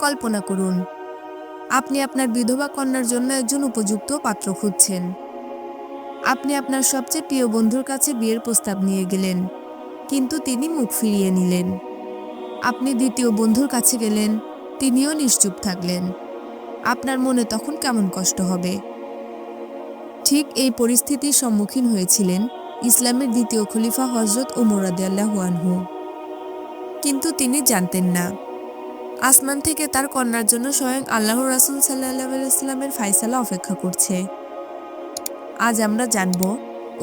কল্পনা করুন, আপনি আপনার বিধবা কন্যার জন্য একজন উপযুক্ত পাত্র খুঁজছেন। আপনি আপনার সবচেয়ে প্রিয় বন্ধুর কাছে বিয়ের প্রস্তাব নিয়ে গেলেন, কিন্তু তিনি মুখ ফিরিয়ে নিলেন। আপনি দ্বিতীয় বন্ধুর কাছে গেলেন, তিনিও নিশ্চুপ থাকলেন। আপনার মনে তখন কেমন কষ্ট হবে? ঠিক এই পরিস্থিতির সম্মুখীন হয়েছিলেন ইসলামের দ্বিতীয় খলিফা হযরত ওমর রাদিয়াল্লাহু আনহু। কিন্তু তিনি জানতেন না, আসমান থেকে তার কন্যার জন্য স্বয়ং আল্লাহর রাসূল সাল্লাল্লাহু আলাইহি ওয়াসাল্লামের ফায়সালা অপেক্ষা করছে। আজ আমরা জানব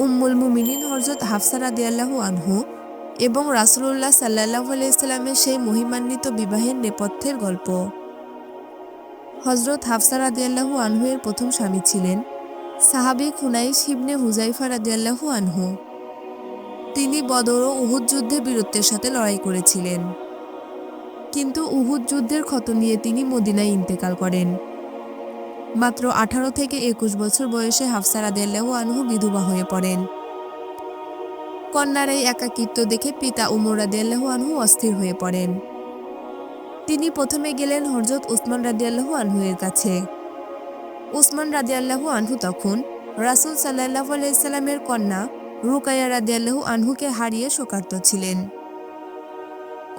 উম্মুল মুমিনিন হযরত হাফসা রাদিয়াল্লাহু আনহু এবং রাসূলুল্লাহ সাল্লাল্লাহু আলাইহি ওয়াসাল্লামের সেই মহিমান্বিত বিবাহের নেপথ্যের গল্প। হযরত হাফসা রাদিয়াল্লাহু আনহু এর প্রথম স্বামী ছিলেন সাহাবী খুনাইস ইবনে হুযাইফা রাদিয়াল্লাহু আনহু। তিনি বদর ও উহুদ যুদ্ধে বীরত্বের সাথে লড়াই করেছিলেন, কিন্তু উহুদ যুদ্ধের ক্ষত নিয়ে তিনি মদিনায় ইন্তেকাল করেন। মাত্র 18 থেকে 21 বছর বয়সে হাফসা রাদিয়াল্লাহু আনহু বিধবা হয়ে পড়েন। কন্যার এই একাকিত্ব দেখে পিতা উমর রাদিয়াল্লাহু আনহু অস্থির হয়ে পড়েন। তিনি প্রথমে গেলেন হযরত উসমান রাদিয়াল্লাহু আনহু এর কাছে। উসমান রাদিয়াল্লাহু আনহু তখন রাসূল সাল্লাল্লাহু আলাইহি সাল্লামের কন্যা রুকাইয়া রাদিয়াল্লাহু আনহুকে হারিয়ে শোকার্ত ছিলেন।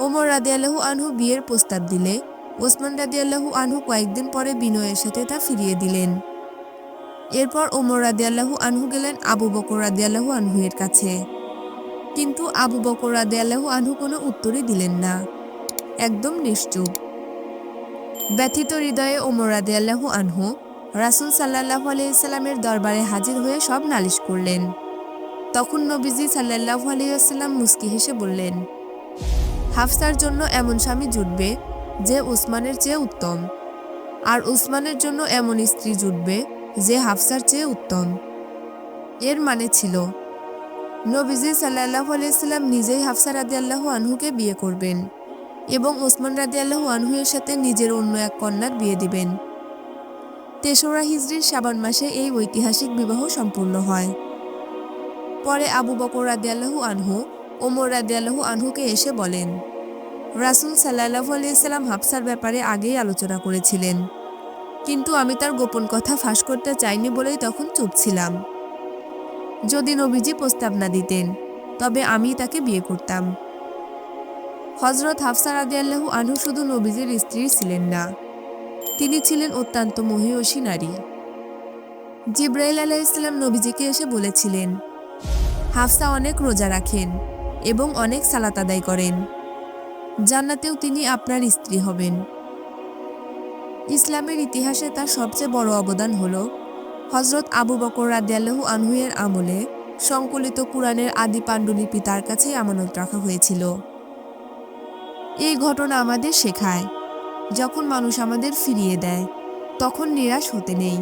ওমর রাদিয়াল্লাহু আনহু বিয়ের প্রস্তাব দিলে ওসমান রাদিয়াল্লাহু আনহু কয়েকদিন পরে বিনয়ের সাথে তা ফিরিয়ে দিলেন। এরপর ওমর রাদিয়াল্লাহু আনহু গেলেন আবু বকর রাদিয়াল্লাহু আনহু এর কাছে, কিন্তু আবু বকর রাদিয়াল্লাহু আনহু কোনো উত্তরই দিলেন না, একদম নিশ্চুপ। ব্যথিত হৃদয়ে ওমর রাদিয়াল্লাহু আনহু রাসূল সাল্লাল্লাহু আলাইহি সাল্লামের দরবারে হাজির হয়ে সব নালিশ করলেন। তখন নবীজি সাল্লাল্লাহু আলাইহি ওয়াসাল্লাম মুস্কি হেসে বললেন, হাফসার জন্য এমন স্বামী জুটবে যে উসমানের চেয়ে উত্তম, আর উসমানের জন্য এমন স্ত্রী জুটবে যে হাফসার চেয়ে উত্তম। এর মানে ছিল নবীজি সাল্লাল্লাহু আলাইহি সাল্লাম নিজেই হাফসা রাদিয়াল্লাহু আনহুকে বিয়ে করবেন এবং ওসমান রাদিয়াল্লাহু আনহু এর সাথে নিজের অন্য এক কন্যার বিয়ে দিবেন। ৩রা হিজরির শাবান মাসে এই ঐতিহাসিক বিবাহ সম্পূর্ণ হয়। পরে আবু বকর রাদিয়াল্লাহু আনহু ওমর রাদিয়াল্লাহু আনহুকে এসে বলেন, রাসূল সাল্লাল্লাহু আলাইহি সাল্লাম হাফসার ব্যাপারে আগেই আলোচনা করেছিলেন, কিন্তু আমি তার গোপন কথা ফাঁস করতে চাইনি বলেই তখন চুপ ছিলাম। যদি নবীজি প্রস্তাব না দিতেন তবে আমি তাকে বিয়ে করতাম। হযরত হাফসা রাদিয়াল্লাহু আনহু শুধু নবীজির স্ত্রী ছিলেন না, তিনি ছিলেন অত্যন্ত মহিয়সী নারী। জিবরাইল আলাইহিস সালাম নবীজিকে এসে বলেছিলেন, হাফসা অনেক রোজা রাখেন এবং অনেক সালাত আদায় করেন, জান্নাতেও তিনি আপনার স্ত্রী হবেন। ইসলামের ইতিহাসে তার সবচেয়ে বড় অবদান হল হযরত আবু বকর রাদিয়াল্লাহু আনহু এর আমলে সংকলিত কুরআনের আদি পাণ্ডুলিপি তার কাছেই আমানত রাখা হয়েছিল। এই ঘটনা আমাদের শেখায়, যখন মানুষ আমাদের ফিরিয়ে দেয় তখন নিরাশ হতে নেই।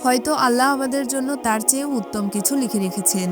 হয়তো আল্লাহ আমাদের জন্য তার চেয়েও উত্তম কিছু লিখে রেখেছেন।